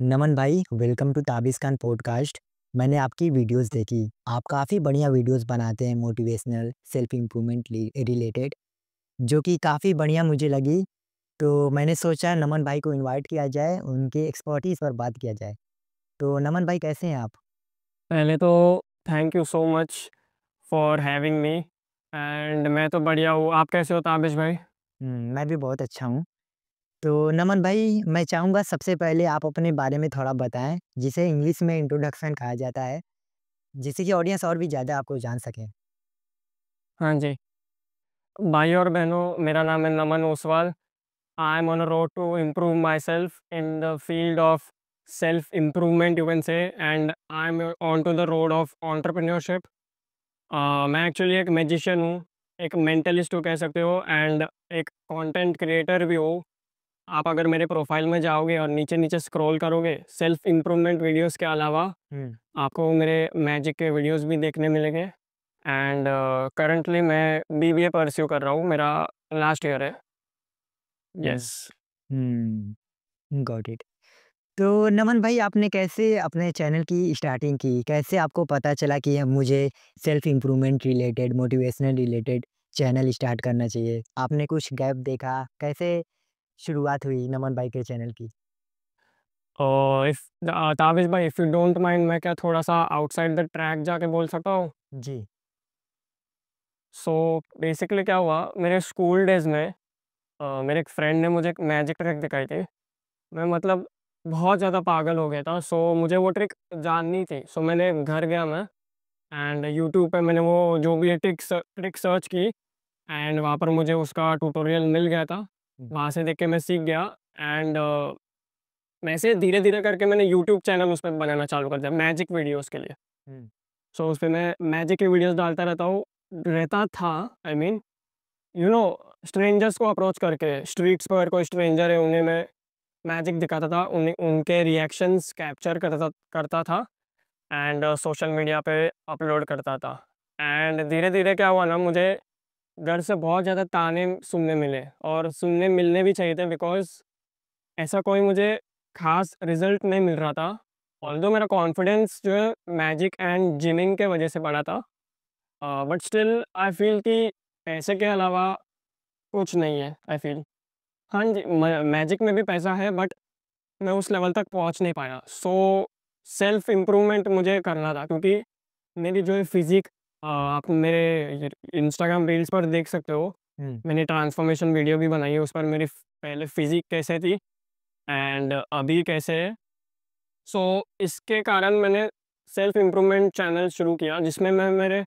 नमन भाई, welcome to ताबिज़ Khan podcast. मैंने आपकी वीडियोस देखी। आप काफ़ी बढ़िया वीडियोस बनाते हैं मोटिवेशनल, सेल्फ इम्प्रूवमेंट रिलेटेड, जो कि काफ़ी बढ़िया मुझे लगी। तो मैंने सोचा नमन भाई को इनवाइट किया जाए, उनके एक्सपर्टीज़ पर बात किया जाए। तो नमन भाई कैसे हैं आप? पहले तो thank you so much for having me and मैं तो बढ़िया हूँ। आप कैसे हो ताबिश भाई? मैं भी बहुत अच्छा हूँ। तो नमन भाई, मैं चाहूँगा सबसे पहले आप अपने बारे में थोड़ा बताएँ, जिसे इंग्लिश में इंट्रोडक्शन कहा जाता है, जिससे कि ऑडियंस और भी ज़्यादा आपको जान सके। हाँ जी। भाई और बहनों, मेरा नाम है Naman Oswal. I am on a road to improve myself in the field of self improvement you can say, and I am on to the road of entrepreneurship. मैं एक्चुअली एक मैजिशियन हूँ, एक मेंटलिस्ट हो कह सकते हो, एंड एक content creator भी हूँ। आप अगर मेरे प्रोफाइल में जाओगे और नीचे नीचे स्क्रॉल करोगे, सेल्फ इम्प्रूवमेंट वीडियोस के अलावा हुँ। आपको मेरे मैजिक के वीडियोस भी देखने मिलेंगे। एंड करंटली मैं बीबीए परस्यू कर रहा हूँ, मेरा लास्ट ईयर है। हुँ। यस। Hmm, got it. तो नमन भाई आपने कैसे अपने चैनल की स्टार्टिंग की? कैसे आपको पता चला कि मुझे self improvement related, motivational related channel start करना चाहिए? आपने कुछ गैप देखा? कैसे शुरुआत हुई नमन भाई के चैनल की? और इफ़ ताबिश भाई, इफ़ यू डोंट माइंड, मैं क्या थोड़ा सा आउटसाइड द ट्रैक जाके बोल सकता हूँ? जी। सो बेसिकली क्या हुआ मेरे स्कूल डेज़ में, मेरे एक फ्रेंड ने मुझे एक मैजिक ट्रिक दिखाई थी। मैं मतलब बहुत ज़्यादा पागल हो गया था। सो मुझे वो ट्रिक जाननी थी। सो मैंने घर गया मैं, एंड यूट्यूब पे मैंने वो जो भी है ट्रिक सर्च की, एंड वहाँ पर मुझे उसका ट्यूटोरियल मिल गया था। हुँ, वहाँ से देख के मैं सीख गया, एंड मैं ऐसे धीरे-धीरे करके मैंने यूट्यूब चैनल उस पे बनाना चालू कर दिया मैजिक वीडियोज़ के लिए। हुँ, सो उस पे मैं मैजिक की वीडियोज़ डालता रहता था, I mean you know strangers को अप्रोच करके स्ट्रीट्स पर कोई स्ट्रेंजर है, उन्हें मैं मैजिक दिखाता था, उन्हें उनके रिएक्शंस कैप्चर करता था, एंड सोशल मीडिया पे अपलोड करता था। एंड धीरे-धीरे क्या हुआ ना, मुझे घर से बहुत ज़्यादा ताने सुनने मिले, और सुनने मिलने भी चाहिए थे, बिकॉज़ ऐसा कोई मुझे ख़ास रिज़ल्ट नहीं मिल रहा था। हुँ, ऑल्दो मेरा कॉन्फिडेंस जो है मैजिक एंड जिमिंग के वजह से बढ़ा था, बट स्टिल आई फ़ील कि पैसे के अलावा कुछ नहीं है, आई फ़ील। हाँ जी, म मैजिक में भी पैसा है, बट मैं उस लेवल तक पहुँच नहीं पाया। सो सेल्फ इम्प्रूवमेंट मुझे करना था, क्योंकि मेरी जो है फ़िज़िक, आप मेरे इंस्टाग्राम रील्स पर देख सकते हो। हुँ, मैंने ट्रांसफ़ॉर्मेशन वीडियो भी बनाई है, उस पर मेरी पहले फ़िज़िक कैसे थी एंड अभी कैसे है। सो इसके कारण मैंने सेल्फ इम्प्रूवमेंट चैनल शुरू किया, जिसमें मैं मेरे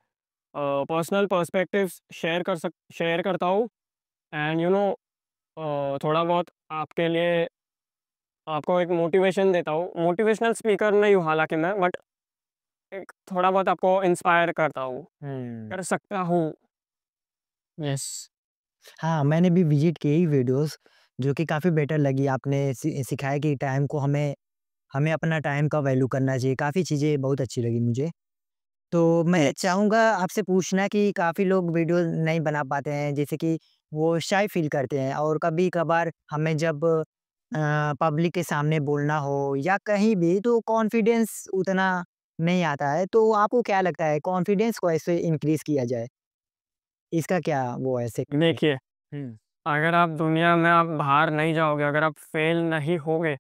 पर्सनल पर्सपेक्टिव्स शेयर करता हूँ, एंड थोड़ा बहुत आपके लिए आपको एक मोटिवेशन देता हूँ। मोटिवेशनल स्पीकर नहीं हूँ हालाँकि मैं, बट एक थोड़ा बहुत आपको इंस्पायर करता हूँ, हुँ। कर सकता हूँ। यस। हाँ, मैंने भी विज़िट की वीडियोज़, जो कि काफ़ी बेटर लगी। आपने सिखाया कि टाइम को हमें हमें अपना टाइम का वैल्यू करना चाहिए। काफ़ी चीज़ें बहुत अच्छी लगी मुझे। तो मैं चाहूँगा आपसे पूछना कि काफ़ी लोग वीडियो नहीं बना पाते हैं, जैसे कि वो शाय फ़ील करते हैं और कभी-कभार हमें जब पब्लिक के सामने बोलना हो या कहीं भी तो कॉन्फिडेंस उतना नहीं आता है। तो आपको क्या लगता है कॉन्फिडेंस को ऐसे इंक्रीज़ किया जाए? इसका क्या वो है सीक्रेट? देखिए, हुँ, अगर आप दुनिया में आप बाहर नहीं जाओगे, अगर आप फेल नहीं होगे,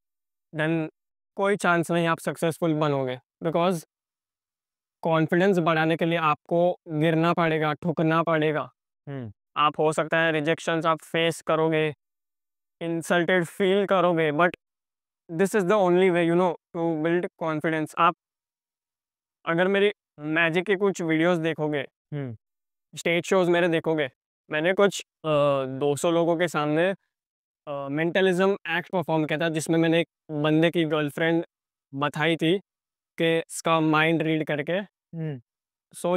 देन कोई चांस नहीं आप सक्सेसफुल बनोगे। बिकॉज़ कॉन्फिडेंस बढ़ाने के लिए आपको गिरना पड़ेगा, ठुकना पड़ेगा। हुँ, आप हो सकता है रिजेक्शंस आप फेस करोगे, इंसल्टेड फील करोगे, but this is the only way to build confidence. आप अगर मेरी मैजिक की कुछ वीडियोज़ देखोगे, हुँ, स्टेज शोज़ मेरे देखोगे, मैंने कुछ 200 लोगों के सामने मेंटलिज़्म एक्ट परफ़ॉर्म किया था, जिसमें मैंने एक बंदे की गर्लफ्रेंड बताई थी कि इसका माइंड रीड करके। हुँ, सो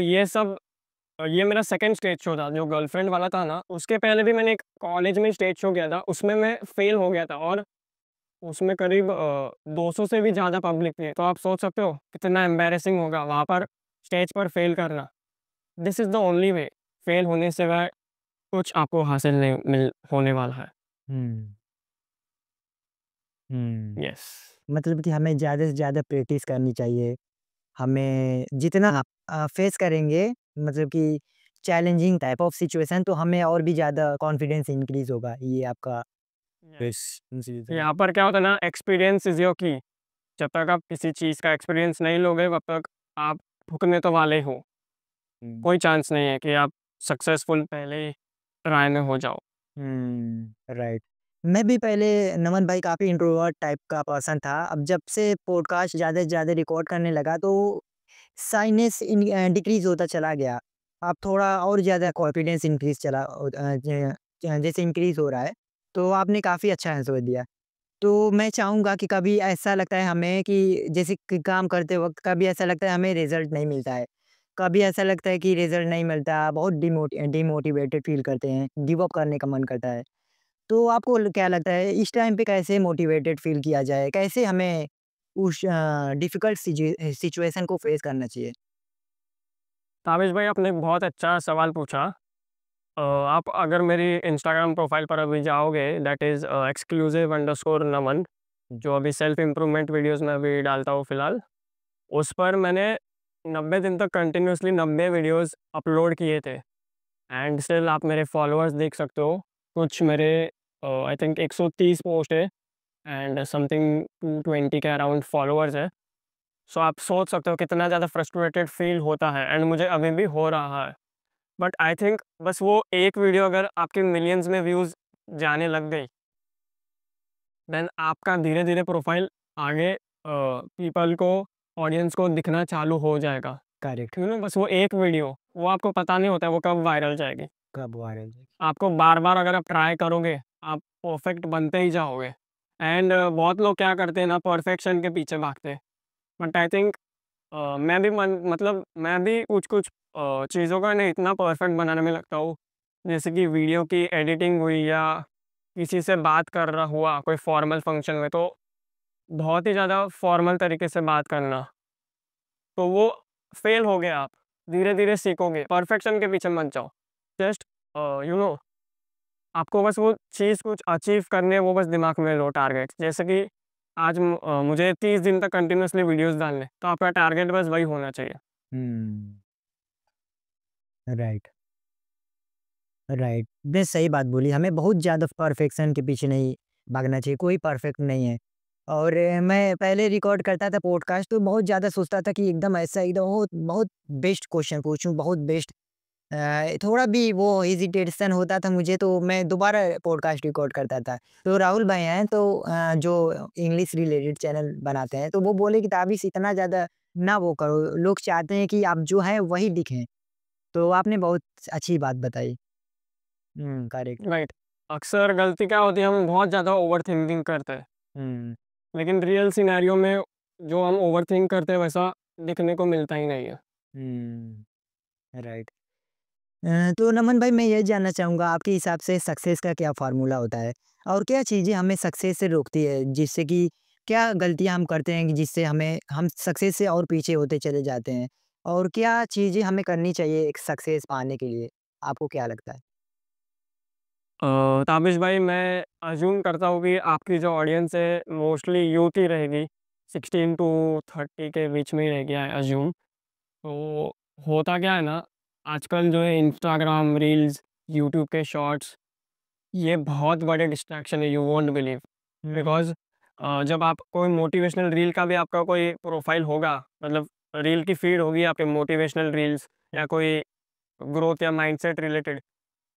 ये मेरा सेकंड स्टेज शो था, जो गर्लफ्रेंड वाला था ना, उसके पहले भी मैंने एक कॉलेज में स्टेज शो किया था, उसमें मैं फ़ेल हो गया था, और उसमें करीब 200 से भी ज़्यादा पब्लिक थी। तो आप सोच सकते हो कितना एम्बैरेसिंग होगा वहाँ पर स्टेज पर फ़ेल करना। This is the only way, fail होने सिवाय कुछ आपको हासिल नहीं मिल होने वाला है। हुँ, हुँ। यस। मतलब कि हमें ज़्यादा से ज़्यादा प्रैक्टिस करनी चाहिए। हमें जितना फेस करेंगे मतलब कि चैलेंजिंग टाइप ऑफ सिचुएशन तो हमें और भी ज़्यादा कॉन्फिडेंस इंक्रीज़ होगा। ये आपका यस, यहाँ पर क्या होता है ना, एक्सपीरियंस इज़ योर की। जब तक आप किसी चीज़ का एक्सपीरियंस नहीं लोगे तब तक आप भुगतने तो वाले हो। हुँ। कोई चांस नहीं है कि आप सक्सेसफुल पहले ही ट्राई में हो जाओ। राइट। मैं भी पहले नमन भाई काफ़ी इंट्रोवर्ट टाइप का पर्सन था। अब जब से पॉडकास्ट ज़्यादा से ज़्यादा रिकॉर्ड करने लगा तो शाइनेस डिक्रीज़ होता चला गया। अब थोड़ा और ज़्यादा कॉन्फिडेंस इंक्रीज़ चला जैसे इंक्रीज़ हो रहा है, तो आपने काफ़ी अच्छा आंसर दिया। तो मैं चाहूँगा कि कभी ऐसा लगता है हमें कि जैसे कि काम करते वक़्त कभी ऐसा लगता है हमें रिज़ल्ट नहीं मिलता है। कभी ऐसा लगता है कि रिज़ल्ट नहीं मिलता, बहुत डिमोटिवेटेड फ़ील करते हैं, गिव अप करने का मन करता है। तो आपको ल क्या लगता है इस टाइम पे कैसे मोटिवेटेड फ़ील किया जाए? कैसे हमें उस डिफ़िकल्ट सिचुएशन को फ़ेस करना चाहिए? ताबिश भाई, आपने एक बहुत अच्छा सवाल पूछा। आप अगर मेरी इंस्टाग्राम प्रोफाइल पर अभी जाओगे, दैट इज़ एक्सक्लूसिव अंडरस्कोर नमन, जो अभी सेल्फ इम्प्रूवमेंट वीडियोज़ में अभी डालता हूँ फ़िलहाल। उस पर मैंने 90 दिन तक कंटिन्यूअसली 90 वीडियोज़ अपलोड किए थे एंड स्टिल आप मेरे फॉलोअर्स देख सकते हो। कुछ मेरे आई थिंक 130 पोस्ट है एंड समथिंग 220 के अराउंड फॉलोअर्स है। सो आप सोच सकते हो कितना ज़्यादा फ्रस्ट्रेटेड फ़ील होता है एंड मुझे अभी भी हो रहा है। बट आई थिंक बस वो एक वीडियो अगर आपके मिलियंस में व्यूज़ जाने लग गई, देन आपका धीरे-धीरे प्रोफ़ाइल आगे पीपल को, ऑडियंस को दिखना चालू हो जाएगा। करेक्ट। बस वो एक वीडियो, वो आपको पता नहीं होता है वो कब वायरल जाएगी। कब वायरल जाएगी? आपको बार-बार अगर आप ट्राई करोगे, आप परफ़ेक्ट बनते ही जाओगे। एंड बहुत लोग क्या करते हैं ना, परफ़ेक्शन के पीछे भागते हैं। बट आई थिंक मैं भी मतलब मैं भी कुछ-कुछ चीज़ों का ना इतना परफ़ेक्ट बनाने में लगता हूँ, जैसे कि वीडियो की एडिटिंग हुई या किसी से बात कर रहा हुआ कोई फ़ॉर्मल फ़ंक्शन में, तो बहुत ही ज़्यादा फ़ॉर्मल तरीके से बात करना, तो वो फ़ेल हो गए आप। धीरे-धीरे सीखोगे, परफ़ेक्शन के पीछे मत जाओ। जस्ट यू नो आपको बस वो चीज़ कुछ अचीव करनी है, वो बस दिमाग में लो टारगेट। जैसे कि आज मुझे 30 दिन तक कंटिन्यूअसली वीडियोज़ डालने हैं, तो आपका टारगेट बस वही होना चाहिए। हुँ, राइट। राइट। आपने सही बात बोली, हमें बहुत ज़्यादा परफेक्शन के पीछे नहीं भागना चाहिए, कोई परफेक्ट नहीं है। और मैं पहले रिकॉर्ड करता था पॉडकास्ट तो बहुत ज़्यादा सोचता था कि एकदम ऐसा एकदम बहुत बहुत बेस्ट क्वेश्चन पूछूँ, बहुत बेस्ट थोड़ा भी वो हेजिटेशन होता था मुझे तो मैं दोबारा पॉडकास्ट रिकॉर्ड करता था। तो राहुल भाई हैं तो जो इंग्लिश रिलेटेड चैनल बनाते हैं, तो वो बोले कि ताबिश इतना ज़्यादा ना वो करो, लोग चाहते हैं कि आप जो हैं वही दिखें। तो आपने बहुत अच्छी बात बताई। करेक्ट। राइट। अक्सर गलती क्या होती है, हम बहुत ज़्यादा ओवरथिंकिंग करते हैं, हुँ, लेकिन रियल सिनेरियो में जो हम ओवरथिंक करते हैं वैसा दिखने को मिलता ही नहीं है। हुँ, राइट। तो नमन भाई मैं ये जानना चाहूँगा आपके हिसाब से सक्सेस का क्या फ़ॉर्मूला होता है? और क्या चीज़ें हमें सक्सेस से रोकती है? जिससे कि क्या गलतियाँ हम करते हैं कि जिससे हम सक्सेस से और पीछे होते चले जाते हैं? और क्या चीज़ें हमें करनी चाहिए एक सक्सेस पाने के लिए? आपको क्या लगता है? ताबिश भाई, मैं अज़्यूम करता हूँ कि आपकी जो ऑडियंस है मोस्टली यूथ ही रहेगी, 16 टू 30 के बीच में ही रहेगी, आई अज़्यूम। तो होता क्या है ना, आजकल जो है इंस्टाग्राम रील्स, यूट्यूब के शॉर्ट्स, ये बहुत बड़े डिस्ट्रैक्शन है, you won't believe. Hmm, because जब आप कोई मोटिवेशनल रील का भी आपका कोई प्रोफ़ाइल होगा, मतलब रील की फ़ीड होगी आपके मोटिवेशनल रील्स या कोई ग्रोथ या माइंडसेट रिलेटेड,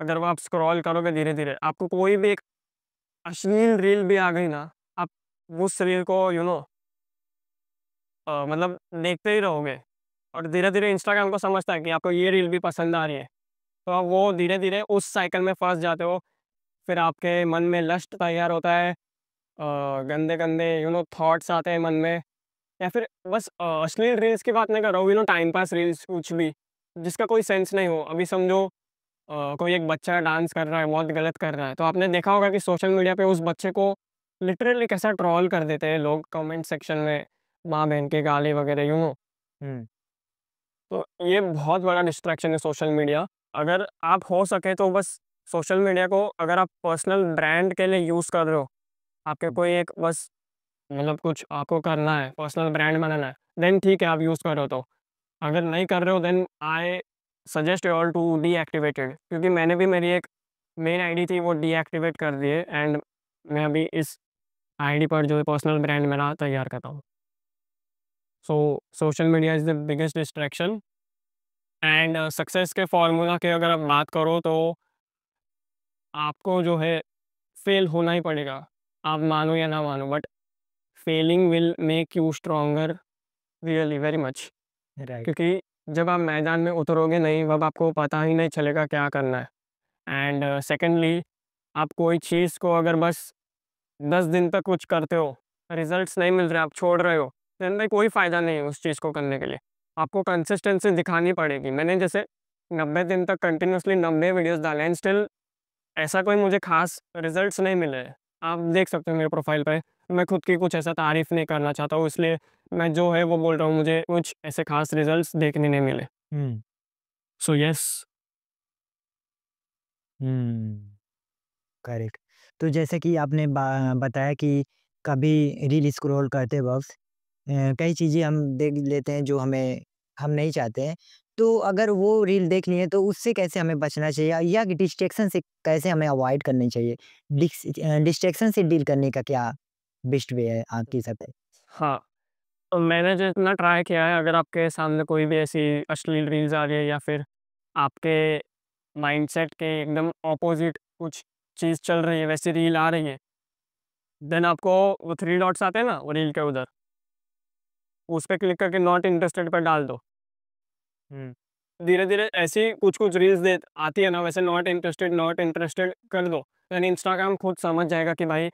अगर वो आप स्क्रॉल करोगे धीरे-धीरे, आपको कोई भी एक अश्लील रील भी आ गई ना, आप उस रील को मतलब देखते ही रहोगे और धीरे-धीरे इंस्टाग्राम को समझता है कि आपको ये रील भी पसंद आ रही है। तो आप वो धीरे-धीरे उस साइकिल में फँस जाते हो। फिर आपके मन में लस्ट तैयार होता है, गंदे-गंदे थॉट्स आते हैं मन में, या फिर बस अश्लील रील्स की बात नहीं कर रहा हूँ, टाइम पास रील्स कुछ भी, जिसका कोई सेंस नहीं हो। अभी समझो कोई एक बच्चा डांस कर रहा है, बहुत गलत कर रहा है, तो आपने देखा होगा कि सोशल मीडिया पे उस बच्चे को लिटरली कैसा ट्रोल कर देते हैं लोग कमेंट सेक्शन में, माँ-बहन के गाली वगैरह हुँ, तो ये बहुत बड़ा डिस्ट्रैक्शन है सोशल मीडिया। अगर आप हो सके तो बस सोशल मीडिया को अगर आप पर्सनल ब्रांड के लिए यूज़ कर रहे हो, आपके हुँ, कोई एक बस मतलब कुछ आपको करना है, पर्सनल ब्रांड बनाना है, देन ठीक है आप यूज़ करो तो। अगर नहीं कर रहे हो then I suggest you all to deactivated, क्योंकि मैंने भी मेरी एक मेन आईडी थी वो डीएक्टिवेट कर दी है एंड मैं अभी इस आईडी पर जो है पर्सनल ब्रांड मेरा तैयार कर रहा हूँ। So social media is the biggest distraction and success के फ़ॉर्मूला की अगर आप बात करो तो आपको जो है फ़ेल होना ही पड़ेगा। आप मानो या ना मानो, but failing will make you stronger really very much. Right. क्योंकि जब आप मैदान में उतरोगे नहीं तब आपको पता ही नहीं चलेगा क्या करना है। एंड सेकेंडली आप कोई चीज़ को अगर बस 10 दिन तक कुछ करते हो, रिजल्ट्स नहीं मिल रहे, आप छोड़ रहे हो, देन भाई कोई फ़ायदा नहीं है उस चीज़ को करने के लिए। आपको कंसिस्टेंसी दिखानी पड़ेगी। मैंने जैसे 90 दिन तक कंटिन्यूअसली 90 वीडियोज़ डाले एंड स्टिल ऐसा कोई मुझे ख़ास रिजल्ट्स नहीं मिले हैं। आप देख सकते हो मेरे प्रोफ़ाइल पे, मैं खुद की कुछ ऐसा तारीफ़ नहीं करना चाहता हूँ, इसलिए मैं जो है वो बोल रहा हूँ, मुझे कुछ ऐसे ख़ास रिजल्ट्स देखने नहीं मिले। हुँ, सो येस। हुँ, करेक्ट। तो जैसे कि आपने बताया कि कभी रील स्क्रॉल करते वक़्त कई चीज़ें हम देख लेते हैं जो हम नहीं चाहते हैं। तो अगर वो रील देख लिए तो उससे कैसे हमें बचना चाहिए या डिस्ट्रैक्शन से कैसे हमें अवॉइड करनी चाहिए? डिस्ट्रैक्शन से डील करने का क्या बेस्ट वे है आपके हिसाब से? हाँ, तो मैंने जितना ट्राई किया है, अगर आपके सामने कोई भी ऐसी अश्लील रील्स आ रही है या फिर आपके माइंडसेट के एकदम अपोज़िट कुछ चीज़ चल रही है, वैसी रील आ रही है, देन आपको वो 3 डॉट्स आते हैं ना, वो रील के उधर, उस पे क्लिक करके नॉट इंटरेस्टेड पे डाल दो। हुँ, धीरे-धीरे ऐसी कुछ-कुछ रील्स दे आती है ना, वैसे नॉट इंटरेस्टेड कर दो। देन इंस्टाग्राम खुद समझ जाएगा कि भाई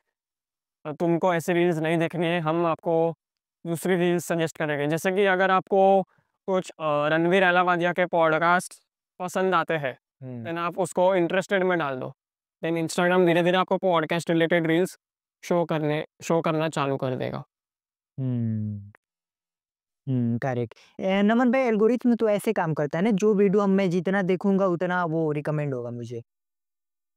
तुमको ऐसी रील्स नहीं देखनी है, हम आपको दूसरी रील्स सजेस्ट करेंगे। जैसे कि अगर आपको कुछ रणवीर अहलावालिया के पॉडकास्ट पसंद आते हैं, हुँ, देन आप उसको इंटरेस्टेड में डाल दो। देन इंस्टाग्राम धीरे-धीरे आपको पॉडकास्ट रिलेटेड रील्स शो करना चालू कर देगा। हुँ। हुँ, करेक्ट। नमन भाई एल्गोरिथ्म तो ऐसे काम करता है ना, जो वीडियो मैं जितना देखूँगा उतना वो रिकमेंड होगा मुझे।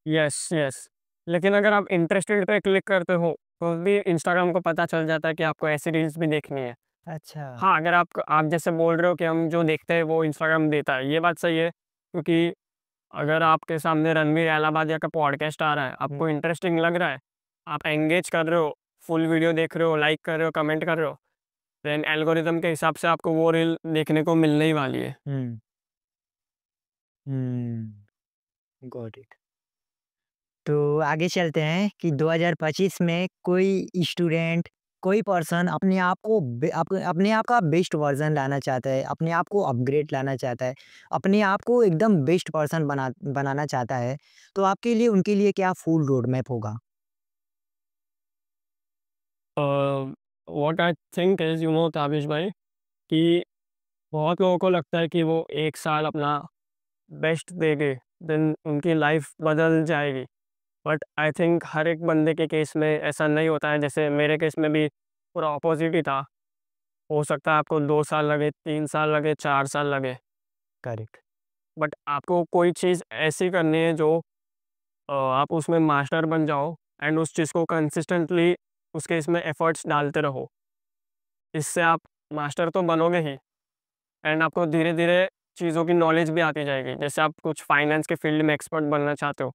Yes, yes. लेकिन अगर आप इंटरेस्टेड पे क्लिक करते हो, तो भी इंस्टाग्राम को पता चल जाता है कि आपको ऐसी रील्स भी देखनी है। अच्छा। हाँ, अगर आप जैसे बोल रहे हो कि हम जो देखते हैं वो इंस्टाग्राम देता है, ये बात सही है, क्योंकि अगर आपके सामने रणवीर अहलावालिया का पॉडकास्ट आ रहा है, हुँ, आपको इंटरेस्टिंग लग रहा है, आप एंगेज कर रहे हो, फुल वीडियो देख रहे हो, लाइक कर रहे हो, कमेंट कर रहे हो, देन एल्गोरिदम के हिसाब से आपको वो रील देखने को मिलने ही वाली है। हुँ, हुँ, गॉट इट। तो आगे चलते हैं कि 2025 में कोई स्टूडेंट, कोई पर्सन अपने आप का बेस्ट वर्ज़न लाना चाहता है, अपने आप को अपग्रेड लाना चाहता है, अपने आप को एकदम बेस्ट पर्सन बनाना चाहता है, तो आपके लिए उनके लिए क्या फुल रोड मैप होगा? Uh, what I think is Tabish भाई, कि बहुत लोगों को लगता है कि वो 1 साल अपना बेस्ट देंगे, देन उनकी लाइफ़ बदल जाएगी। बट आई थिंक हर एक बंदे के केस में ऐसा नहीं होता है, जैसे मेरे केस में भी पूरा अपोज़िट ही था। हो सकता है आपको 2 साल लगे, 3 साल लगे, 4 साल लगे, करेक्ट। बट आपको कोई चीज़ ऐसी करनी है जो आप उसमें मास्टर बन जाओ एंड उस चीज़ को कंसिस्टेंटली उसके इसमें एफर्ट्स डालते रहो। इससे आप मास्टर तो बनोगे ही एंड आपको धीरे-धीरे चीज़ों की नॉलेज भी आती जाएगी। जैसे आप कुछ फाइनेंस के फील्ड में एक्सपर्ट बनना चाहते हो,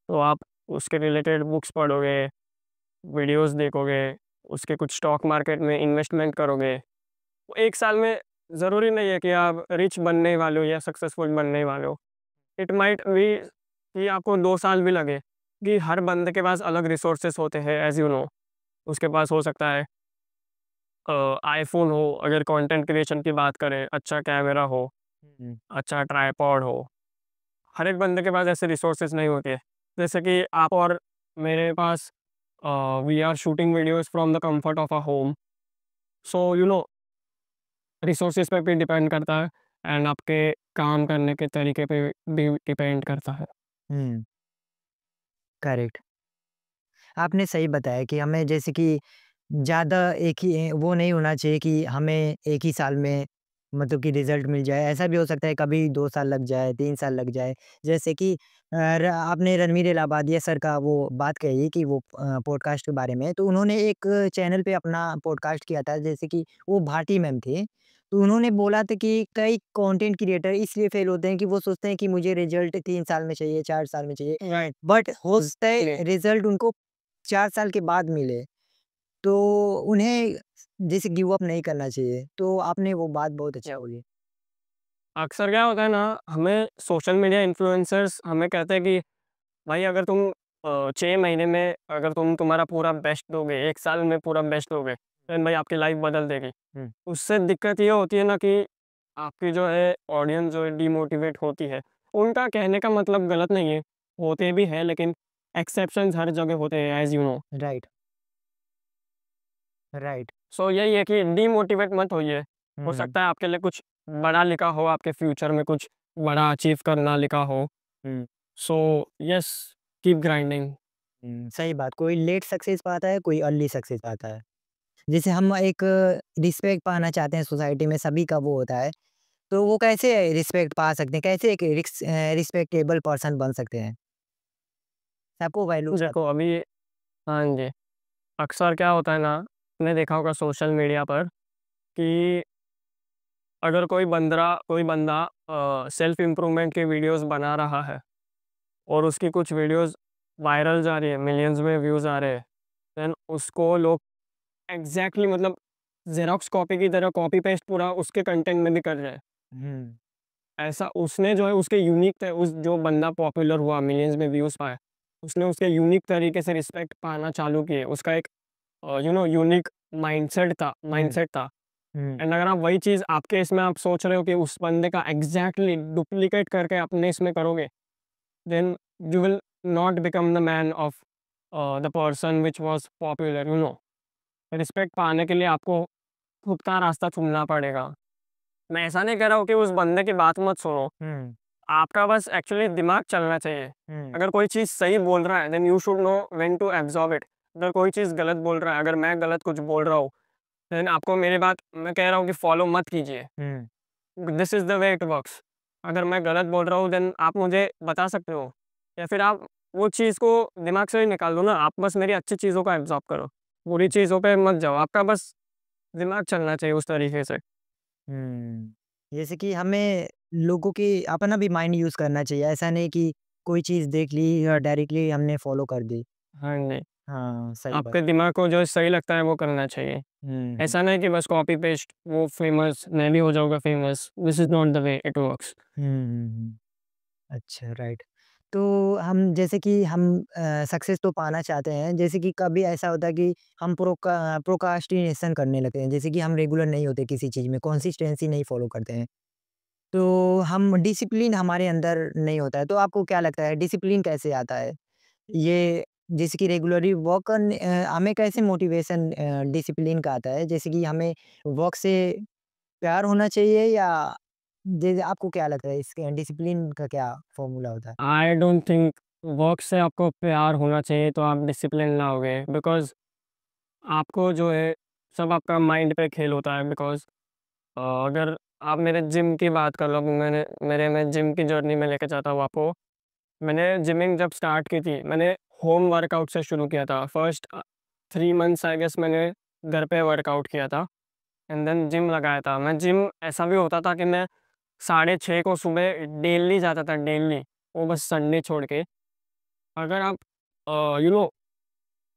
तो आप उसके रिलेटेड बुक्स पढ़ोगे, वीडियोज़ देखोगे, उसके कुछ स्टॉक मार्केट में इन्वेस्टमेंट करोगे। 1 साल में ज़रूरी नहीं है कि आप रिच बनने ही वाले हो या सक्सेसफुल बनने ही वाले हो। इट माइट बी कि आपको 2 साल भी लगे, कि हर बंदे के पास अलग रिसोर्सेज़ होते हैं एज़ यू नो। उसके पास हो सकता है आईफ़ोन हो, अगर कंटेंट क्रिएशन की बात करें, अच्छा कैमरा हो, हुँ, अच्छा ट्राइपॉड हो। हर एक बंदे के पास ऐसे रिसोर्सेज़ नहीं होते। जैसे कि आप और मेरे पास we are shooting videos from the comfort of a home. So resources पे भी डिपेंड करता है एंड आपके काम करने के तरीके पे भी डिपेंड करता है। हुँ, करेक्ट। आपने सही बताया कि हमें जैसे कि ज़्यादा एक ही वो नहीं होना चाहिए कि हमें एक ही साल में मतलब कि रिज़ल्ट मिल जाए। ऐसा भी हो सकता है कभी 2 साल लग जाए, 3 साल लग जाए। जैसे कि आपने रणवीर इलाहाबादिया सर का वो बात कही कि वो पॉडकास्ट के बारे में, तो उन्होंने एक चैनल पे अपना पॉडकास्ट किया था, जैसे कि वो भाटी मैम थे। तो उन्होंने बोला था कि कई कंटेंट क्रिएटर इसलिए फेल होते हैं कि वो सोचते हैं कि मुझे रिज़ल्ट 3 साल में चाहिए, 4 साल में चाहिए, राइट, बट हो सकता एग्ज़ैक्टली। है रिज़ल्ट उनको 4 साल के बाद मिले। तो उन्हें जैसे गिव अप नहीं करना चाहिए। तो आपने वो बात बहुत अच्छी या बोली। अक्सर क्या होता है ना, हमें सोशल मीडिया इन्फ्लुएंसर्स हमें कहते हैं कि भाई अगर तुम 6 महीने में अगर तुम तुम्हारा पूरा बेस्ट दोगे, 1 साल में पूरा बेस्ट दोगे, देन भाई आपकी लाइफ़ बदल देगी। हुँ, उससे दिक्कत ये होती है ना कि आपकी जो है ऑडियंस जो है डिमोटिवेट होती है। उनका कहने का मतलब गलत नहीं है, होते भी हैं लेकिन एक्सेप्शंस हर जगह होते हैं as you know. Right, right. So यही है कि डिमोटिवेट मत होइए। हो हुँ, हुँ, सकता है आपके लिए कुछ बड़ा लिखा हो, आपके फ्यूचर में कुछ बड़ा अचीव करना लिखा हो। हुँ, सो यस, कीप ग्राइंडिंग। हुँ, सही बात। कोई लेट सक्सेस पाता है, कोई अर्ली सक्सेस पाता है। जैसे हम एक रिस्पेक्ट पाना चाहते हैं सोसाइटी में, सभी का वो होता है। तो वो कैसे रिस्पेक्ट पा सकते हैं? कैसे एक रिस्पेक्टेबल पर्सन बन सकते हैं? सबको वैल्यू सब। देखो अभी हाँ जी, अक्सर क्या होता है ना, आपने देखा होगा सोशल मीडिया पर कि अगर कोई बंदा सेल्फ इम्प्रूवमेंट के वीडियोज़ बना रहा है और उसकी कुछ वीडियोज़ वायरल जा रही है, मिलियंस में व्यूज़ आ रहे हैं, देन उसको लोग एग्ज़ैक्टली मतलब ज़ेरॉक्स कॉपी की तरह कॉपी पेस्ट पूरा उसके कंटेंट में भी कर रहे हैं। हुँ, ऐसा उसने जो है उसके यूनिक थ उस जो बंदा पॉपुलर हुआ, मिलियंस में व्यूज़ पाए, उसने उसके यूनिक तरीके से रिस्पेक्ट पाना चालू किए। उसका एक यूनिक हुँ, माइंडसेट था। हुँ, एंड अगर आप वही चीज़ आपके इसमें आप सोच रहे हो कि उस बंदे का एग्ज़ैक्टली डुप्लीकेट करके अपने इसमें करोगे, then you will not become the man of the person which was popular, you know. Respect पाने के लिए आपको खुद का रास्ता चुनना पड़ेगा। मैं ऐसा नहीं कह रहा हूँ कि उस बंदे की बात मत सुनो। हुँ, आपका बस एक्चुअली दिमाग चलना चाहिए। हुँ, अगर कोई चीज़ सही बोल रहा है, then you should know when to absorb it. अगर कोई चीज़ गलत बोल रहा है, अगर मैं गलत कुछ बोल रहा हूँ, देन आपको मेरी बात मैं कह रहा हूँ कि फ़ॉलो मत कीजिए। Hmm, this is the way it works. अगर मैं गलत बोल रहा हूँ, देन आप मुझे बता सकते हो या फिर आप वो चीज़ को दिमाग से ही निकाल दो ना। आप बस मेरी अच्छी चीज़ों को एब्ज़ॉर्ब करो। बुरी चीज़ों पे मत जाओ। आपका बस दिमाग चलना चाहिए उस तरीके से। हुँ। जैसे कि हमें लोगों की अपना भी माइंड यूज़ करना चाहिए। ऐसा नहीं कि कोई चीज़ देख ली और डायरेक्टली हमने फ़ॉलो कर दी। हाँ जी। हाँ, सही बात। आपके दिमाग को जो सही लगता है वो करना चाहिए। हुँ, हुँ। ऐसा नहीं कि बस कॉपी पेस्ट वो फेमस मैं भी हो जाऊँगा famous, this is not the way it works. Hmm, hmm, hmm. अच्छा, राइट। तो हम जैसे कि हम सक्सेस तो पाना चाहते हैं, जैसे कि कभी ऐसा होता है कि हम प्रोक्रास्टिनेशन करने लगते हैं, जैसे कि हम रेगुलर नहीं होते किसी चीज़ में, कंसिस्टेंसी नहीं फ़ॉलो करते हैं। तो हम डिसिप्लिन हमारे अंदर नहीं होता है, तो आपको क्या लगता है डिसिप्लिन कैसे आता है? ये जैसे कि रेगुलरली हमें कैसे मोटिवेशन डिसिप्लिन का आता है? जैसे कि हमें वर्क से प्यार होना चाहिए या जैसे आपको क्या लगता है इसके डिसिप्लिन का क्या फ़ॉर्मूला होता है? आई डोंट थिंक वर्क से आपको प्यार होना चाहिए तो आप डिसिप्लिन लाओगे बिकॉज़ आपको जो है सब आपका माइंड पे खेल होता है बिकॉज़ अगर आप मेरे जिम की बात कर लो, मैं जिम की जर्नी में लेके जाता हूँ आपको। मैंने जिमिंग जब स्टार्ट की थी, मैंने होम वर्कआउट से शुरू किया था। फर्स्ट 3 मंथ्स आई गेस मैंने घर पे वर्कआउट किया था एंड देन जिम लगाया था। मैं जिम ऐसा भी होता था कि मैं 6:30 को सुबह डेली जाता था, डेली, वो बस संडे छोड़ के। अगर आप यू नो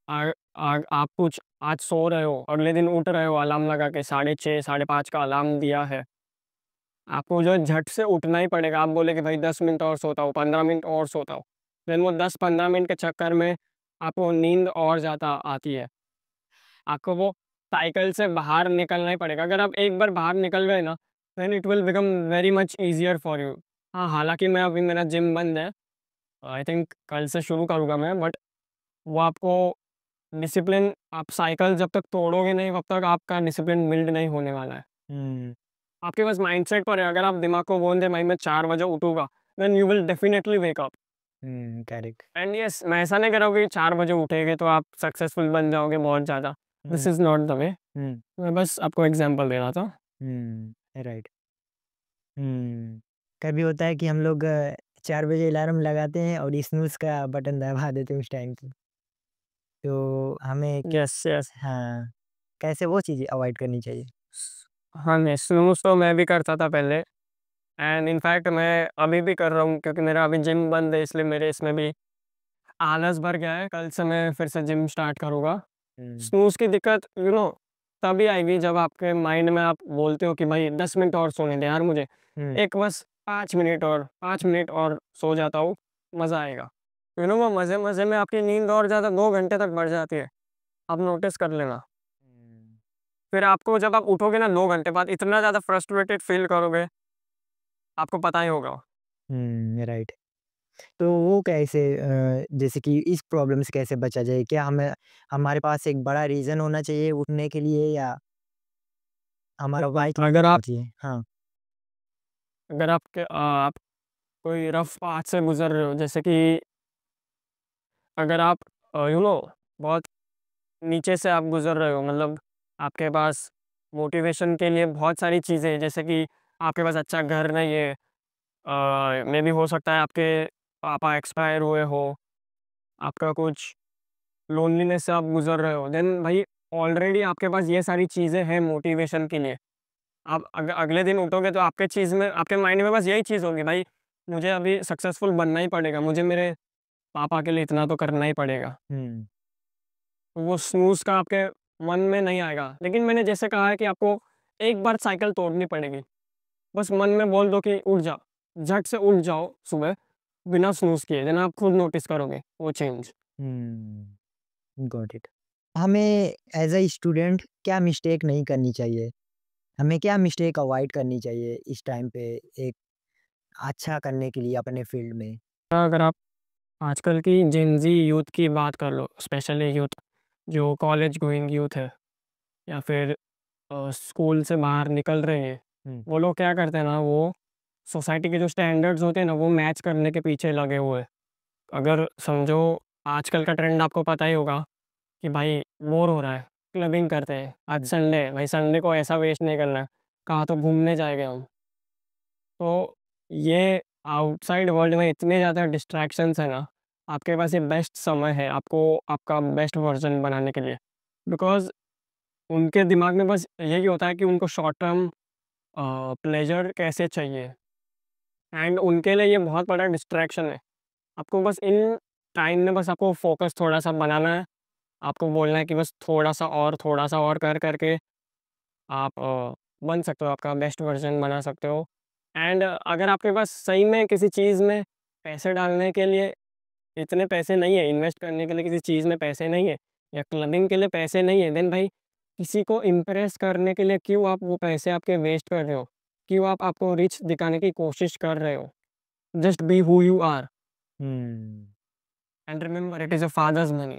आप कुछ आज सो रहे हो, अगले दिन उठ रहे हो अलार्म लगा के 6:30 5:30 का अलार्म दिया है, आपको जो है झट से उठना ही पड़ेगा। आप बोले कि भाई 10 मिनट और सोता हूँ, 15 मिनट और सोता हूँ। देन वो 10-15 मिनट के चक्कर में आपको नींद और ज़्यादा आती है। आपको वो साइकिल से बाहर निकलना ही पड़ेगा। अगर आप एक बार बाहर निकल गए ना, then it will become very much easier for you. हाँ, हालाँकि मैं अभी मेरा जिम बंद है। आई थिंक कल से शुरू करूँगा मैं, बट वो आपको डिसिप्लिन आप साइकिल जब तक तोड़ोगे नहीं, तब तक आपका डिसिप्लिन बिल्ड नहीं होने वाला है। हुँ, आपके पास माइंडसेट पर है, अगर आप दिमाग को बोल दें भाई मैं 4 बजे उठूँगा, then you will definitely wake up. Hmm, correct. And yes, मैं ऐसा नहीं कह रहा हूँ कि 4 बजे उठेंगे तो आप सक्सेसफुल बन जाओगे बहुत ज़्यादा। Hmm, this is not the way. Hmm, मैं बस आपको एग्ज़ाम्पल दे रहा था। Hmm, right. कभी होता है कि हम लोग 4 बजे अलार्म लगाते हैं और स्नूज़ का बटन दबा देते हैं उस टाइम पे। तो हमें यस, यस। हाँ, कैसे वो चीज़ें अवॉइड करनी चाहिए? हाँ, नहीं, स्नूज़ तो मैं भी करता था पहले, एंड इनफैक्ट मैं अभी भी कर रहा हूँ क्योंकि मेरा अभी जिम बंद है, इसलिए मेरे इसमें भी आलस भर गया है। कल से मैं फिर से जिम स्टार्ट करूँगा। हुँ, स्नूज़ की दिक्कत तभी आएगी जब आपके माइंड में आप बोलते हो कि भाई 10 मिनट और सोने दे यार मुझे। हुँ, एक बस 5 मिनट और सो जाता हूँ, मज़ा आएगा। वो मज़े-मज़े में आपकी नींद और ज़्यादा 2 घंटे तक बढ़ जाती है। आप नोटिस कर लेना। हुँ, फिर आपको जब आप उठोगे ना 2 घंटे बाद इतना ज़्यादा फ्रस्ट्रेटेड फ़ील करोगे, आपको पता ही होगा। राइट। तो वो कैसे जैसे कि इस प्रॉब्लम से कैसे बचा जाए? क्या हमें हमारे पास एक बड़ा रीज़न होना चाहिए उठने के लिए या हमारा वाइक अगर आप चाहिए? हाँ, अगर आप कोई रफ़ पाथ से गुज़र रहे हो, जैसे कि अगर आप बहुत नीचे से आप गुज़र रहे हो, मतलब आपके पास मोटिवेशन के लिए बहुत सारी चीज़ें हैं, जैसे कि आपके पास अच्छा घर नहीं है, मेबी हो सकता है आपके पापा एक्सपायर हुए हो, आपका कुछ लोनलीनेस से आप गुज़र रहे हो, देन भाई ऑलरेडी आपके पास ये सारी चीज़ें हैं मोटिवेशन के लिए। आप अगले दिन उठोगे तो आपके माइंड में बस यही चीज़ होगी, भाई मुझे अभी सक्सेसफुल बनना ही पड़ेगा, मुझे मेरे पापा के लिए इतना तो करना ही पड़ेगा। हुँ, वो स्नूज़ का आपके मन में नहीं आएगा। लेकिन मैंने जैसे कहा है कि आपको एक बार साइकिल तोड़नी पड़ेगी। बस मन में बोल दो कि उठ जा। झट से उठ जाओ सुबह, बिना स्नूज़ किए, देन आप खुद नोटिस करोगे वो चेंज। Got it. हमें एज़ अ स्टूडेंट क्या मिस्टेक नहीं करनी चाहिए? हमें क्या मिस्टेक अवॉइड करनी चाहिए इस टाइम पे एक अच्छा करने के लिए अपने फ़ील्ड में? अगर आप आजकल की जेन ज़ी यूथ की बात कर लो, स्पेशली यूथ जो कॉलेज गोइंग यूथ है या फिर स्कूल से बाहर निकल रहे हैं, हुँ, वो लोग क्या करते हैं ना, वो सोसाइटी के जो स्टैंडर्ड्स होते हैं ना, वो मैच करने के पीछे लगे हुए हैं। अगर समझो आजकल का ट्रेंड आपको पता ही होगा कि भाई बोर हो रहा है, क्लबिंग करते हैं। आज हुँ, संडे है, भाई संडे को ऐसा वेस्ट नहीं करना है, कहाँ तो घूमने जाएँगे हम। तो ये आउटसाइड वर्ल्ड में इतने ज़्यादा डिस्ट्रैक्शंस हैं ना, आपके पास ये बेस्ट समय है आपको आपका बेस्ट वर्ज़न बनाने के लिए। बिकॉज़ उनके दिमाग में बस यही होता है कि उनको शॉर्ट टर्म प्लेज़र कैसे चाहिए, एंड उनके लिए ये बहुत बड़ा डिस्ट्रैक्शन है। आपको बस इन टाइम में बस आपको फ़ोकस थोड़ा-सा बनाना है। आपको बोलना है कि बस थोड़ा-सा और कर करके आप बन सकते हो, आपका बेस्ट वर्ज़न बना सकते हो। एंड अगर आपके पास सही में किसी चीज़ में पैसे डालने के लिए इतने पैसे नहीं है, इन्वेस्ट करने के लिए किसी चीज़ में पैसे नहीं है या क्लबिंग के लिए पैसे नहीं है, देन भाई किसी को इम्प्रेस करने के लिए क्यों आप वो पैसे आपके वेस्ट कर रहे हो? क्यों आप आपको रिच दिखाने की कोशिश कर रहे हो? Just be who you are hmm, and remember it is your father's money.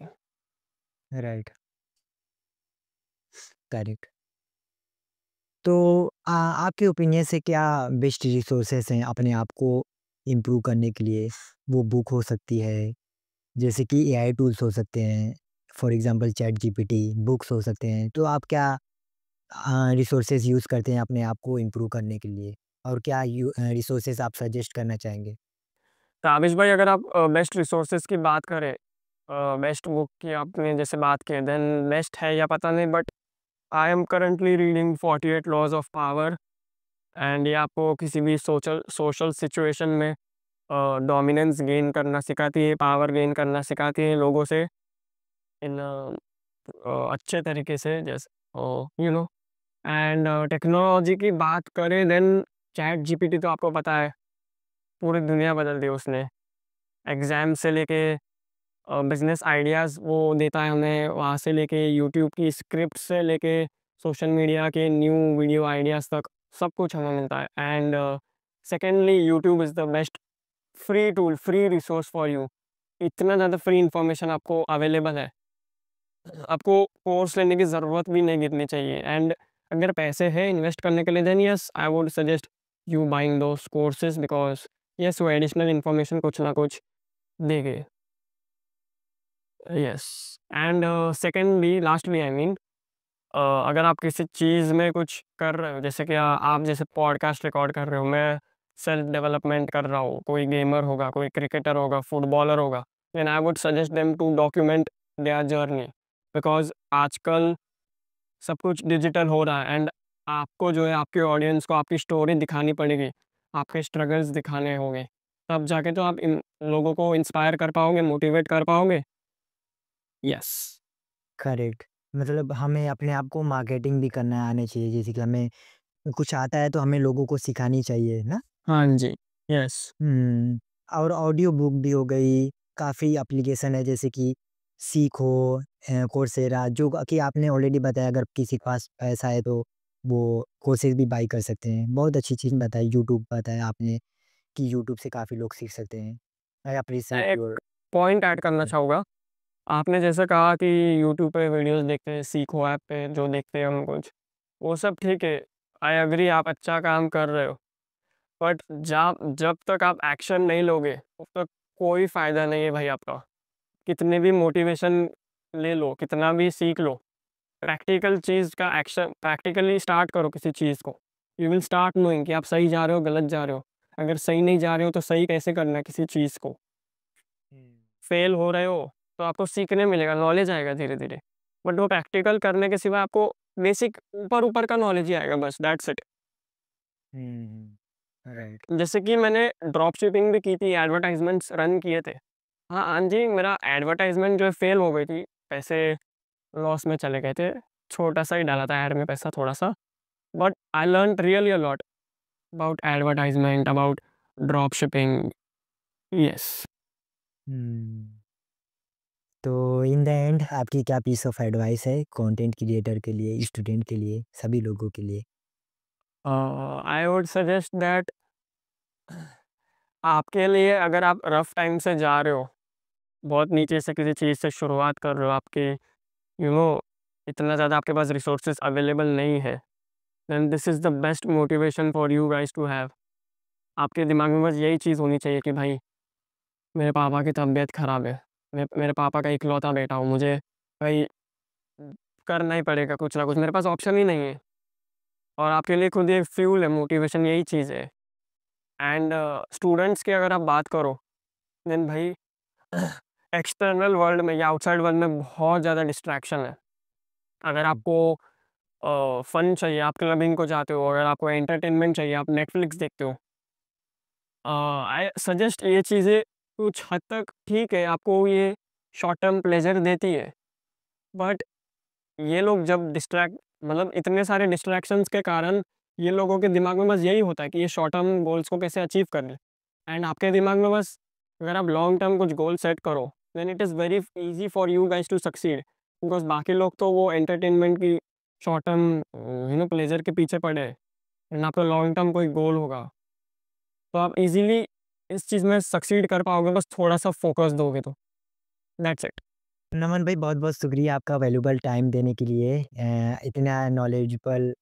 Right, correct. तो आपके ओपिनियन से क्या बेस्ट रिसोर्सेज़ हैं अपने आप को इम्प्रूव करने के लिए? वो बुक हो सकती है, जैसे कि एआई टूल्स हो सकते हैं, for example chat GPT, books हो सकते हैं। तो आप क्या रिसोर्सेज़ यूज़ करते हैं अपने आप को इम्प्रूव करने के लिए? और क्या रिसोर्सेज़ आप सजेस्ट करना चाहेंगे? काबिज़ भाई, अगर आप बेस्ट रिसोर्सेज़ की बात करें, बेस्ट बुक की आपने जैसे बात की, देन बेस्ट है या पता नहीं, but I am currently reading 48 laws of power, and ये आपको किसी भी सोशल सोशल सिचुएशन में डोमिनेंस गेन करना सिखाती है, पावर गेन करना सिखाती है लोगों से इन अच्छे तरीके से, जैसे यू नो एंड टेक्नोलॉजी की बात करें, देन चैट जीपीटी तो आपको पता है पूरी दुनिया बदल दी उसने। एग्ज़ाम से लेके बिज़नेस आइडियाज़ वो देता है हमें, वहाँ से लेके यूट्यूब की स्क्रिप्ट से लेके सोशल मीडिया के न्यू वीडियो आइडियाज़ तक सब कुछ हमें मिलता है। And secondly YouTube is the best free tool, free resource for you. इतना ज़्यादा फ्री इन्फॉर्मेशन आपको अवेलेबल है, आपको कोर्स लेने की ज़रूरत भी नहीं गिरनी चाहिए। एंड अगर पैसे हैं इन्वेस्ट करने के लिए, then yes I would suggest you buying those courses, because yes वो एडिशनल इन्फॉर्मेशन कुछ ना कुछ देंगे। Yes, and secondly lastly I mean अगर आप किसी चीज़ में कुछ कर रहे हो, जैसे कि आप जैसे पॉडकास्ट रिकॉर्ड कर रहे हो, मैं सेल्फ डेवलपमेंट कर रहा हूँ, कोई गेमर होगा, कोई क्रिकेटर होगा, फुटबॉलर होगा, then I would suggest them to document their journey, because आजकल सब कुछ डिजिटल हो रहा है एंड आपको जो है आपके ऑडियंस को आपकी स्टोरी दिखानी पड़ेगी, आपके स्ट्रगल्स दिखाने होंगे, तब जाके तो आप इन लोगों को इंस्पायर कर पाओगे, मोटिवेट कर पाओगे। यस। करेक्ट। मतलब हमें अपने आप को मार्केटिंग भी करना आना चाहिए, जैसे कि हमें कुछ आता है तो हमें लोगों को सिखानी चाहिए ना? हाँ जी। यस। हुँ। और ऑडियो बुक भी हो गई, काफ़ी एप्लीकेशन है जैसे कि सीखो, कोर्सेरा, जो कि आपने ऑलरेडी बताया, अगर किसी के पास पैसा है तो वो कोर्सेज़ भी बाय कर सकते हैं। बहुत अच्छी चीज़ बताई, यूट्यूब बताया आपने कि यूट्यूब से काफ़ी लोग सीख सकते हैं। आई मैं एप्रिशिएट एक योर पॉइंट ऐड करना चाहूँगा। आपने जैसे कहा कि यूट्यूब पे वीडियोज़ देखते हैं, सीखो ऐप पे जो देखते हैं हम कुछ, वो सब ठीक है। आई एग्री, आप अच्छा काम कर रहे हो। बट जब तक आप एक्शन नहीं लोगे, तब तक कोई फ़ायदा नहीं है भाई आपका। कितने भी मोटिवेशन ले लो, कितना भी सीख लो, प्रैक्टिकल चीज़ का एक्शन प्रैक्टिकली स्टार्ट करो किसी चीज़ को। यू विल स्टार्ट नोइंग कि आप सही जा रहे हो, गलत जा रहे हो। अगर सही नहीं जा रहे हो, तो सही कैसे करना है किसी चीज़ को। हुँ। फेल हो रहे हो, तो आपको सीखने मिलेगा, नॉलेज आएगा धीरे-धीरे। बट वो प्रैक्टिकल करने के सिवा आपको बेसिक ऊपर-ऊपर का नॉलेज ही आएगा बस, that's it. Hmm, hmm. Right. जैसे कि मैंने ड्रॉप शिपिंग भी की थी, एडवर्टाइज़मेंट्स रन किए थे। हाँ, हाँ जी, मेरा एडवर्टाइज़मेंट जो है फेल हो गई थी, पैसे लॉस में चले गए थे। छोटा-सा ही डाला था ऐड में पैसा थोड़ा-सा, but I learned really a lot about advertisement, about drop shipping. Yes. Hmm. तो इन द एंड आपकी क्या पीस ऑफ एडवाइस है कंटेंट क्रिएटर के लिए, स्टूडेंट के लिए, सभी लोगों के लिए? आई वुड सजेस्ट दैट आपके लिए अगर आप रफ़ टाइम से जा रहे हो, बहुत नीचे से किसी चीज़ से शुरुआत कर रहे हो, आपके यू नो इतना ज़्यादा आपके पास रिसोर्सेज़ अवेलेबल नहीं है, then this is the best motivation for you guys to have. आपके दिमाग में बस यही चीज़ होनी चाहिए कि भाई मेरे पापा की तबीयत ख़राब है, मैं मेरे पापा का इकलौता बेटा हूँ, मुझे भाई करना ही पड़ेगा कुछ ना कुछ, मेरे पास ऑप्शन ही नहीं है। और आपके लिए खुद ये फ्यूल है, मोटिवेशन यही चीज़ है। एंड स्टूडेंट्स की अगर आप बात करो, देन भाई एक्सटर्नल वर्ल्ड में या आउटसाइड वर्ल्ड में बहुत ज़्यादा डिस्ट्रैक्शन है। अगर हुँ, आपको फ़न चाहिए, आप क्लबिंग को जाते हो, अगर आपको एंटरटेनमेंट चाहिए, आप नेटफ्लिक्स देखते हो। आई सजेस्ट ये चीज़ें कुछ हद तक ठीक है, आपको ये शॉर्ट टर्म प्लेज़र देती है। बट ये लोग जब डिस्ट्रैक्ट मतलब इतने सारे डिस्ट्रैक्शंस के कारण ये लोगों के दिमाग में बस यही होता है कि ये शॉर्ट टर्म गोल्स को कैसे अचीव कर लें। एंड आपके दिमाग में बस अगर आप लॉन्ग टर्म कुछ गोल सेट करो, then it is very easy for you guys to succeed, because बाकी लोग तो वो एंटरटेनमेंट की शॉर्ट टर्म प्लेज़र के पीछे पड़े हैं एंड आपका लॉन्ग टर्म कोई गोल होगा, तो आप ईज़िली इस चीज़ में सक्सीड कर पाओगे, बस थोड़ा-सा फ़ोकस दोगे तो। That's it. नमन भाई, बहुत-बहुत शुक्रिया आपका वैल्यूएबल टाइम देने के लिए, इतना नॉलेजेबल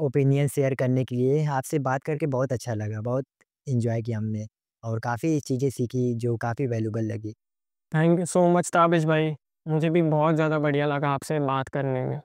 ओपिनियन शेयर करने के लिए। आपसे बात करके बहुत अच्छा लगा, बहुत एन्जॉय किया हमने और काफ़ी चीज़ें सीखी जो काफ़ी वैल्यूएबल लगी। Thank you so much Tabish भाई। मुझे भी बहुत ज़्यादा बढ़िया लगा आपसे बात करने में।